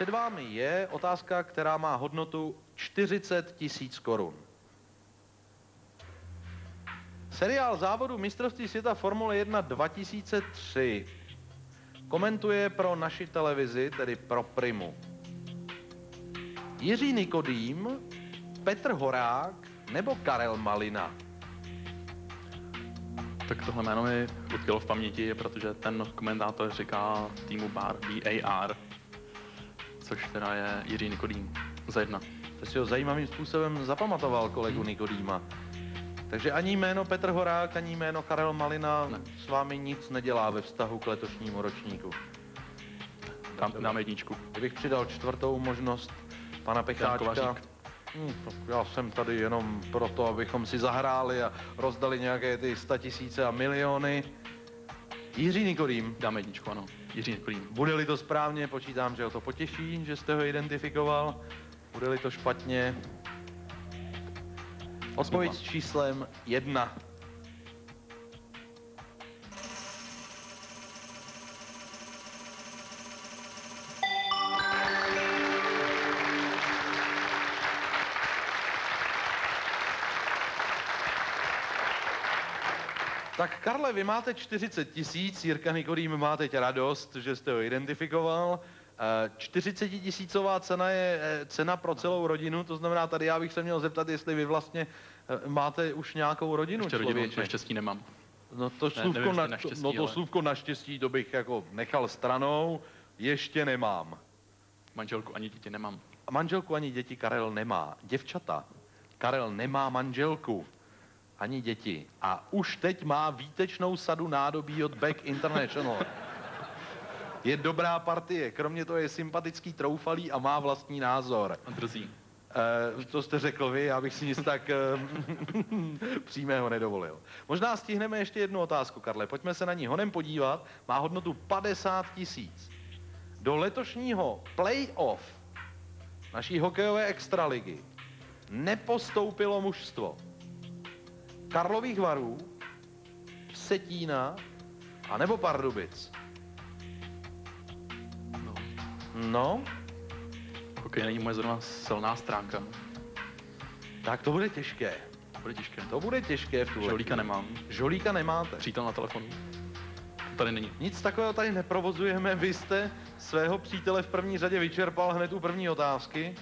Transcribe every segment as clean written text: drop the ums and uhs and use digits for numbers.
před vámi je otázka, která má hodnotu 40 000 korun. Seriál závodu mistrovství světa Formule 1 2003 komentuje pro naši televizi, tedy pro Primu, Jiří Nikodým, Petr Horák nebo Karel Malina. Tak tohle jméno mi utkvělo v paměti, protože ten komentátor říká týmu BAR, což teda je Jiří Nikodým za 1. To si ho zajímavým způsobem zapamatoval, kolegu Nikodýma. Takže ani jméno Petr Horák, ani jméno Karel Malina s vámi nic nedělá ve vztahu k letošnímu ročníku. Dáme 1. Kdybych přidal 4. možnost pana Pecháčka. Já jsem tady jenom proto, abychom si zahráli a rozdali nějaké ty 100 000 a miliony. Jiří Nikodým. Dáme 1, ano. Jiří Nikodým. Bude-li to správně, počítám, že ho to potěší, že jste ho identifikoval. Bude-li to špatně, odpověď s číslem 1. Tak Karle, vy máte 40 000, Jirka Nikodým má teď radost, že jste ho identifikoval. 40 000 cena je cena pro celou rodinu, to znamená, tady já bych se měl zeptat, jestli vy vlastně máte už nějakou rodinu, člověče. Naštěstí nemám. No to slůvko naštěstí, to bych jako nechal stranou, ještě nemám. Manželku ani děti nemám. Manželku ani děti Karel nemá. Děvčata, Karel nemá manželku ani děti. A už teď má výtečnou sadu nádobí od Beck International. Je dobrá partie, kromě toho je sympatický, troufalý a má vlastní názor. A drzí. To jste řekl vy, já bych si nic tak přímého nedovolil. Možná stihneme ještě jednu otázku, Karle, pojďme se na ní honem podívat. Má hodnotu 50 000. Do letošního play-off naší hokejové extraligy nepostoupilo mužstvo Karlových Varů, Vsetína a nebo Pardubic. No? Hokej není moje zrovna silná stránka. Tak to bude těžké. To bude těžké v tuhle. Žolíka nemám. Žolíka nemáte. Přítel na telefonu. To tady není. Nic takového tady neprovozujeme. Vy jste svého přítele v první řadě vyčerpal hned u první otázky.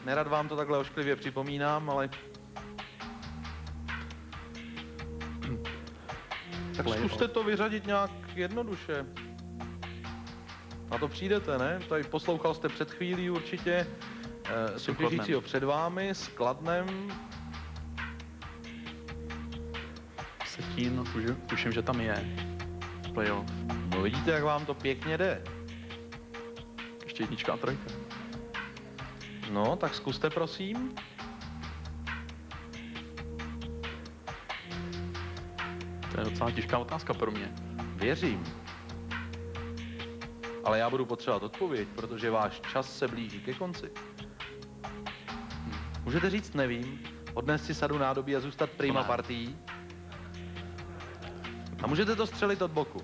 Nerad vám to takhle ošklivě připomínám, ale... Tak zkuste to vyřadit nějak jednoduše. Na to přijdete, ne? Tady poslouchal jste před chvílí určitě soutěžícího před vámi s Kladnem. Vsetín, tuším, že tam je playoff. No vidíte, jak vám to pěkně jde. Ještě 1 a 3. No, tak zkuste, prosím. To je docela těžká otázka pro mě. Věřím. Ale já budu potřebovat odpověď, protože váš čas se blíží ke konci. Můžete říct nevím, odnést si sadu nádobí a zůstat prima partií. A můžete to střelit od boku.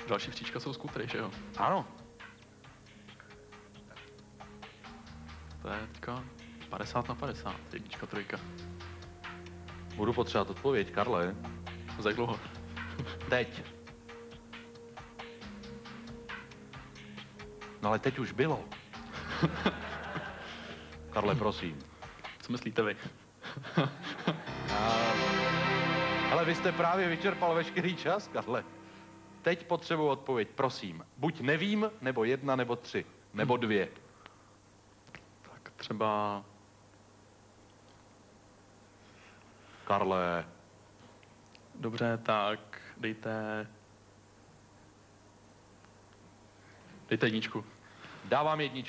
Další příčka jsou skutry, že jo? Ano. To je teďka 50 na 50, 1, 3. Budu potřebovat odpověď, Karle. Za jak dlouho? Teď. No ale teď už bylo. Karle, prosím. Co myslíte vy? Ale vy jste právě vyčerpal veškerý čas, Karle. Teď potřebuji odpověď, prosím. Buď nevím, nebo 1, nebo 3, nebo 2. Tak třeba... Karle. Dobře, tak dejte 1. Dávám 1.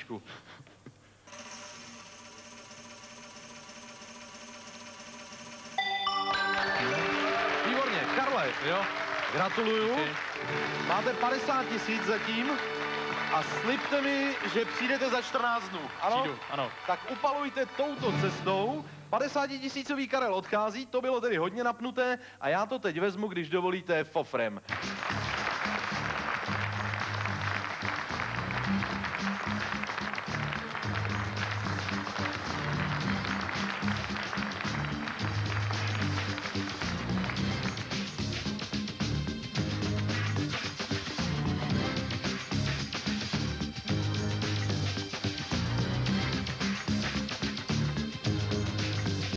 Výborně, Karle, jo? Gratuluju. Okay. Máte 50 000 zatím a slibte mi, že přijdete za 14 dnů. Ano? Přijdu, ano. Tak upalujte touto cestou. 50 000 Karel odchází, to bylo tedy hodně napnuté a já to teď vezmu, když dovolíte, fofrem.